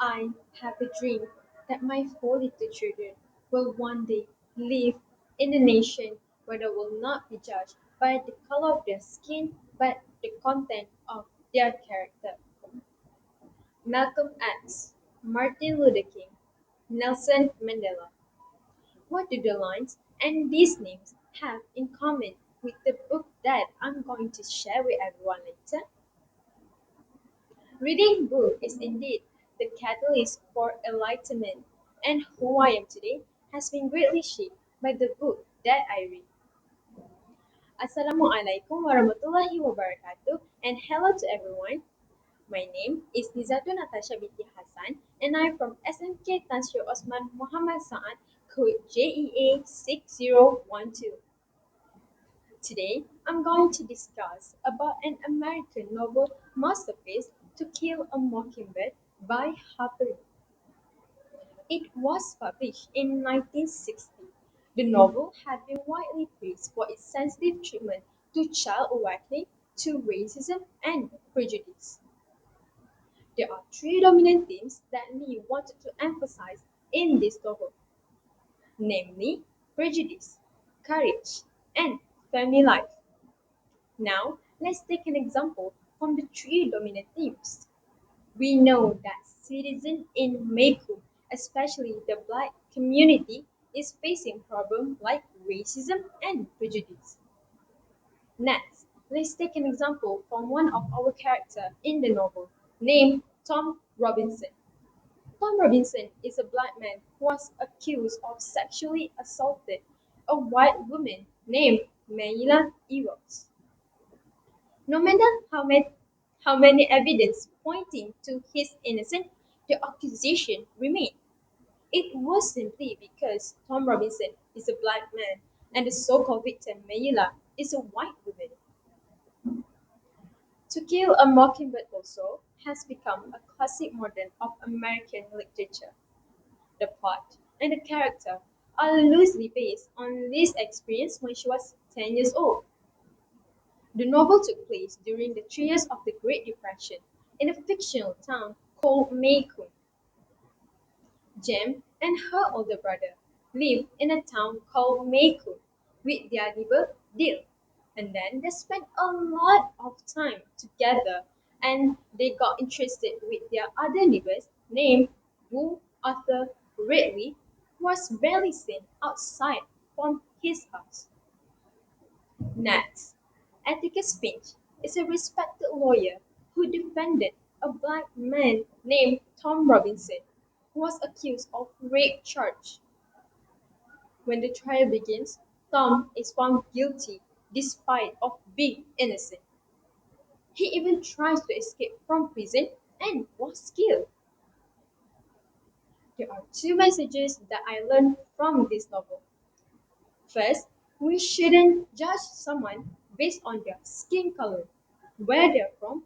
I have a dream that my four little children will one day live in a nation where they will not be judged by the color of their skin but the content of their character. Malcolm X, Martin Luther King, Nelson Mandela. What do the lines and these names have in common with the book that I'm going to share with everyone later? Reading book is indeed the catalyst for enlightenment, and who I am today has been greatly shaped by the book that I read. Assalamualaikum warahmatullahi wabarakatuh, and hello to everyone. My name is Nizatul Natasha binti Hassan, and I'm from SMK Tan Sri Osman Muhammad Sa'ad, code JEA 6012. Today, I'm going to discuss about an American novel masterpiece, To Kill a Mockingbird by Harper Lee. It was published in 1960. The novel had been widely praised for its sensitive treatment to child awakening to racism and prejudice. There are three dominant themes that Lee wanted to emphasize in this novel, namely prejudice, courage, and family life. Now, let's take an example from the three dominant themes. We know that citizens in Mexico, especially the black community, is facing problems like racism and prejudice. Next, let's take an example from one of our characters in the novel, named Tom Robinson. Tom Robinson is a black man who was accused of sexually assaulting a white woman named Mayla Eros. No matter how many evidence pointing to his innocence, the accusation remained. It was simply because Tom Robinson is a black man and the so-called victim Mayla is a white woman. To Kill a Mockingbird also has become a classic modern of American literature. The plot and the character are loosely based on Lee's experience when she was 10 years old. The novel took place during the 3 years of the Great Depression in a fictional town called Macomb. Jem and her older brother lived in a town called Macomb with their neighbor Dill. And then they spent a lot of time together and they got interested with their other neighbors named Boo Arthur Ridley, who was barely seen outside from his house. Next, Atticus Finch is a respected lawyer who defended a black man named Tom Robinson, who was accused of rape charge. When the trial begins, Tom is found guilty despite of being innocent. He even tries to escape from prison and was killed. There are two messages that I learned from this novel. First, we shouldn't judge someone based on their skin color, where they're from,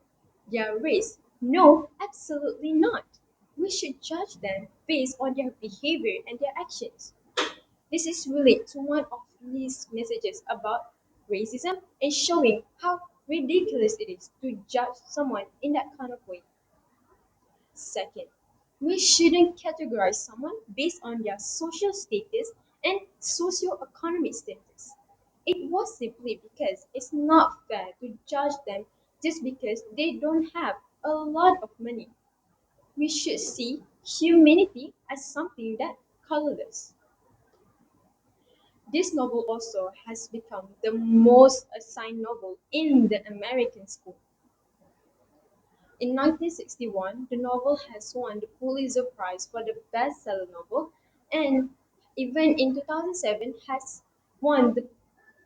their race. No, absolutely not. We should judge them based on their behavior and their actions. This is related to one of Lee's messages about racism and showing how ridiculous it is to judge someone in that kind of way. Second, we shouldn't categorize someone based on their social status and socio-economic status. It was simply because it's not fair to judge them just because they don't have a lot of money. We should see humanity as something that colorless. This novel also has become the most assigned novel in the American school. In 1961, the novel has won the Pulitzer Prize for the bestseller novel, and even in 2007 has won the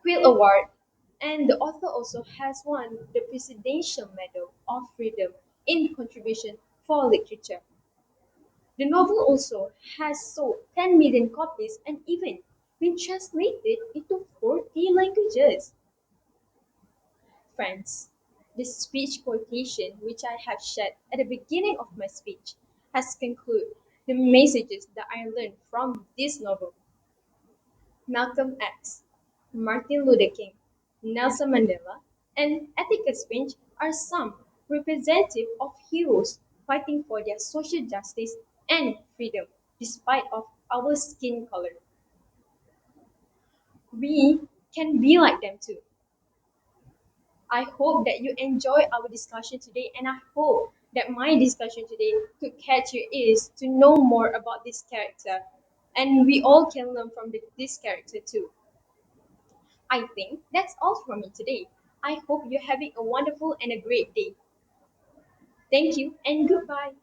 Quill Award, and the author also has won the Presidential Medal of Freedom in contribution for literature. The novel also has sold 10 million copies and even been translated into 40 languages. Friends, the speech quotation which I have shared at the beginning of my speech has concluded the messages that I learned from this novel. Malcolm X, Martin Luther King, Nelson Mandela, and Atticus Finch are some representative of heroes fighting for their social justice and freedom despite of our skin color. We can be like them too. I hope that you enjoy our discussion today, and I hope that my discussion today could catch your ears to know more about this character, and we all can learn from this character too. I think that's all from me today. I hope you're having a wonderful and a great day. Thank you and goodbye.